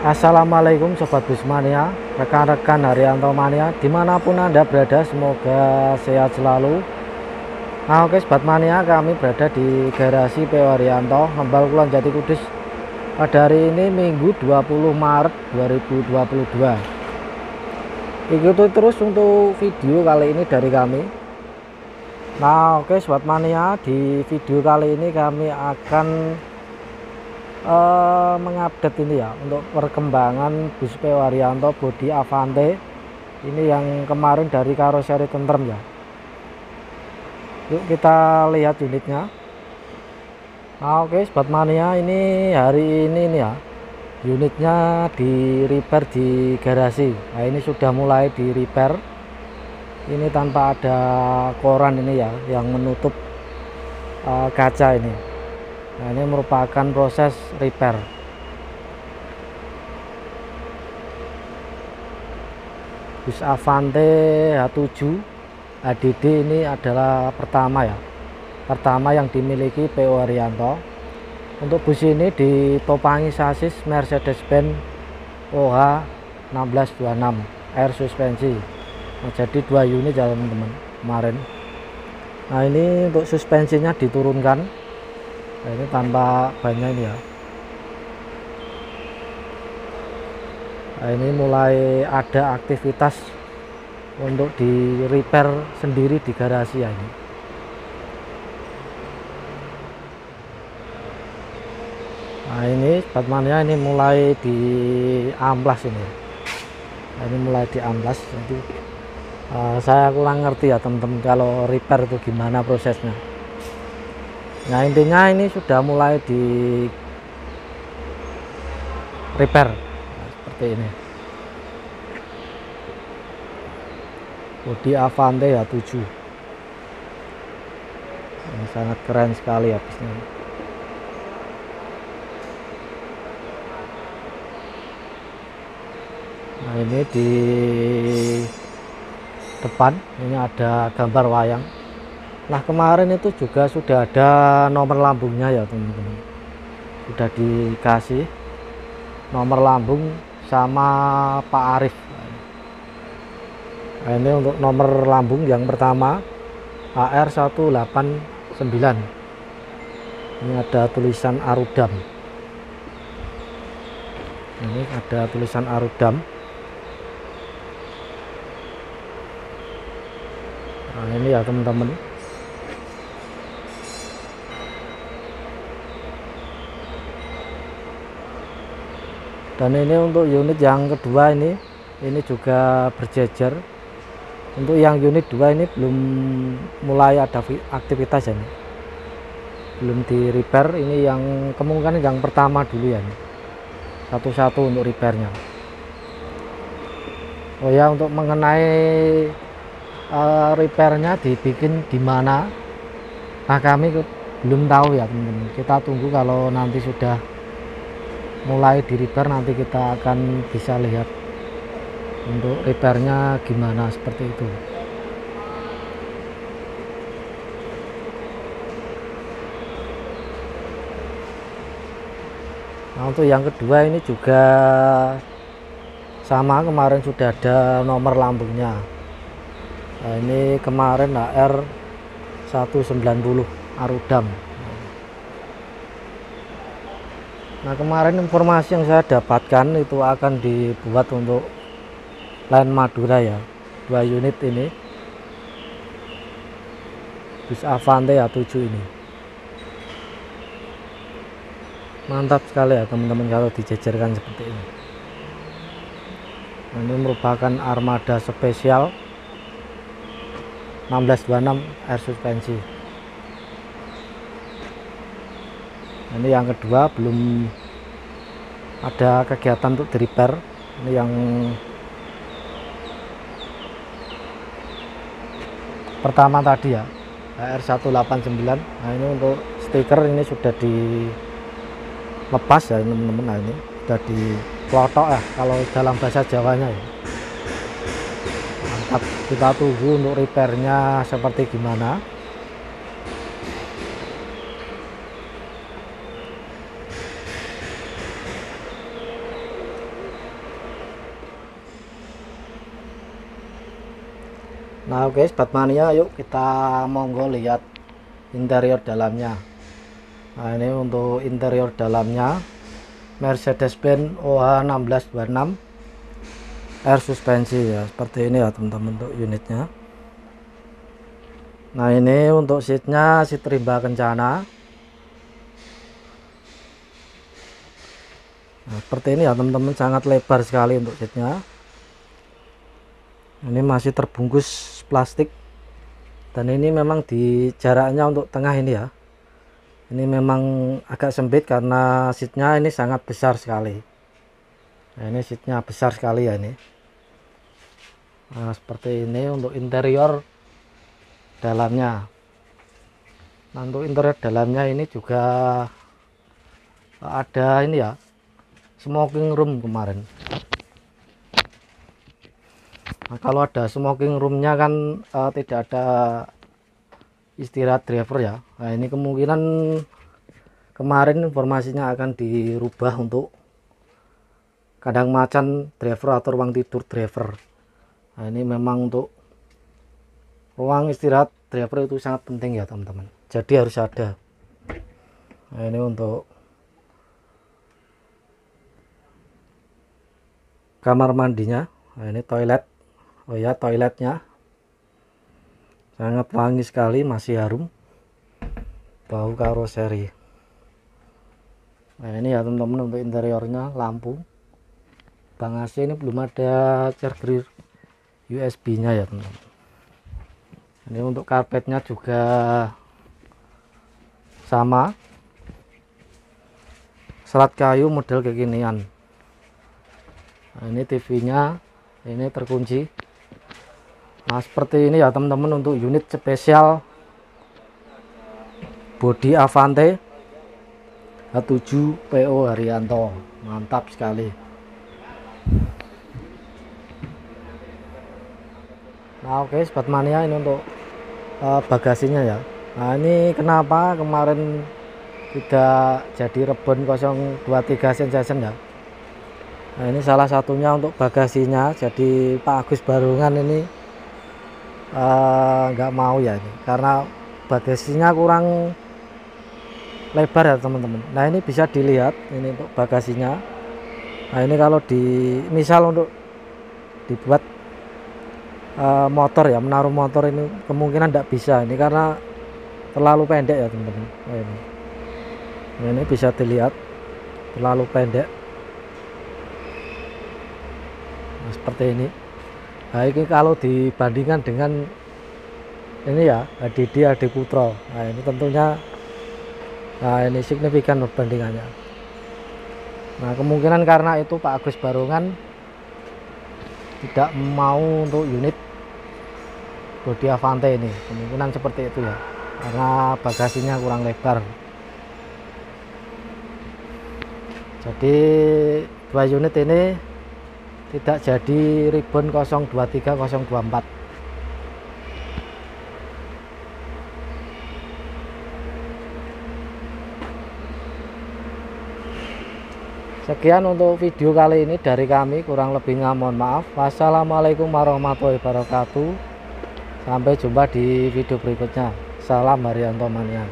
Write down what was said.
Assalamualaikum Sobat Busmania, rekan-rekan Haryanto Mania, dimanapun Anda berada, semoga sehat selalu. Nah oke Sobat Mania, kami berada di garasi PO Haryanto, Lembal Kulon Jati Kudus. Pada hari ini Minggu 20 Maret 2022. Ikuti terus untuk video kali ini dari kami. Nah oke Sobat Mania, di video kali ini kami akan mengupdate ini ya untuk perkembangan bus PO Haryanto bodi Avante ini yang kemarin dari karoseri tentrem ya. Yuk kita lihat unitnya. Nah oke Sobat Mania, ini hari ini nih ya, unitnya di repair di garasi. Nah ini sudah mulai di repair, ini tanpa ada koran ini ya yang menutup kaca ini. Nah ini merupakan proses repair. Bus Avante H7 ADD ini adalah pertama yang dimiliki PO Haryanto. Untuk bus ini ditopangi sasis Mercedes-Benz OH 1626 air suspensi. Nah, jadi 2 unit ya teman-teman kemarin. Nah ini untuk suspensinya diturunkan. Nah, ini tanpa bannya ini ya. Nah, ini mulai ada aktivitas untuk di repair sendiri di garasi ya ini. Nah ini Sobat Mania, ini mulai di amplas ini. Nah, ini mulai di amplas. Jadi saya kurang ngerti ya teman-teman kalau repair itu gimana prosesnya. Nah intinya ini sudah mulai di repair seperti ini. Bodi Avante H7 ini sangat keren sekali ya busnya. Nah ini di depan ini ada gambar wayang. Nah kemarin itu juga sudah ada nomor lambungnya ya teman-teman, sudah dikasih nomor lambung sama Pak Arif. Nah, ini untuk nomor lambung yang pertama AR189, ini ada tulisan Arudam, ini ada tulisan Arudam. Nah ini ya teman-teman. Dan ini untuk unit yang kedua ini juga berjejer. Untuk yang unit 2 ini belum mulai ada aktivitas ya, ini belum di repair. Ini yang kemungkinan yang pertama dulu ya, ini satu-satu untuk repairnya. Oh ya, untuk mengenai repairnya dibikin di mana, nah kami belum tahu ya teman-teman. Kita tunggu kalau nanti sudah mulai di repair, nanti kita akan bisa lihat untuk repairnya gimana, seperti itu. Nah untuk yang kedua ini juga sama, kemarin sudah ada nomor lambungnya. Nah ini kemarin AR190 Arudam. Nah kemarin informasi yang saya dapatkan itu akan dibuat untuk Line Madura ya, 2 unit ini bus Avante H7 ini. Mantap sekali ya teman-teman kalau dijejerkan seperti ini. Nah, ini merupakan armada spesial 1626 air suspensi. Ini yang kedua, belum ada kegiatan untuk di repair. Ini yang pertama tadi ya, AR189. Nah ini untuk stiker ini sudah dilepas ya teman-teman. Nah ini sudah diplotok ya kalau dalam bahasa Jawanya ya. Mantap, kita tunggu untuk repairnya seperti gimana. Nah oke Sobat Mania, yuk kita monggo lihat interior dalamnya. Nah ini untuk interior dalamnya Mercedes-Benz OH1626 air suspensi ya, seperti ini ya teman-teman untuk unitnya. Nah ini untuk seatnya seat rimba kencana. Nah, seperti ini ya teman-teman, sangat lebar sekali untuk seatnya. Ini masih terbungkus plastik, dan ini memang di jaraknya untuk tengah ini ya, ini memang agak sempit karena seatnya ini sangat besar sekali. Nah ini seatnya besar sekali ya ini. Nah seperti ini untuk interior dalamnya. Nah untuk interior dalamnya ini juga ada ini ya, smoking room kemarin. Nah, kalau ada smoking roomnya kan tidak ada istirahat driver ya. Nah ini kemungkinan kemarin informasinya akan dirubah untuk kandang macan driver atau ruang tidur driver. Nah ini memang untuk ruang istirahat driver itu sangat penting ya teman-teman, jadi harus ada. Nah ini untuk kamar mandinya. Nah ini toilet. Oh ya, toiletnya sangat wangi sekali, masih harum bau karoseri. Nah ini ya teman-teman untuk interiornya. Lampu bang AC ini belum ada charger USB nya ya teman-teman. Ini untuk karpetnya juga sama, serat kayu model kekinian. Nah ini TV nya ini terkunci. Nah seperti ini ya teman-teman untuk unit spesial bodi Avante H7 PO Haryanto, mantap sekali. Nah oke Sobat Mania, ini untuk bagasinya ya. Nah ini kenapa kemarin tidak jadi Rebon 023 Sensation ya. Nah ini salah satunya untuk bagasinya. Jadi Pak Agus Barungan ini nggak mau ya ini, karena bagasinya kurang lebar ya teman-teman. Nah ini bisa dilihat ini untuk bagasinya. Nah ini kalau misal untuk dibuat motor ya, menaruh motor, ini kemungkinan tidak bisa ini karena terlalu pendek ya teman-teman. Nah, ini bisa dilihat terlalu pendek. Nah, seperti ini. Nah ini kalau dibandingkan dengan ini ya HDD HD Putro, nah ini tentunya ini signifikan perbandingannya. Nah kemungkinan karena itu Pak Agus Barungan tidak mau untuk unit bodi Avante ini, kemungkinan seperti itu ya, karena bagasinya kurang lebar. Jadi dua unit ini tidak jadi Ribbon 023 024. Sekian untuk video kali ini dari kami, kurang lebihnya mohon maaf. Wassalamualaikum warahmatullahi wabarakatuh. Sampai jumpa di video berikutnya. Salam Haryanto Mania.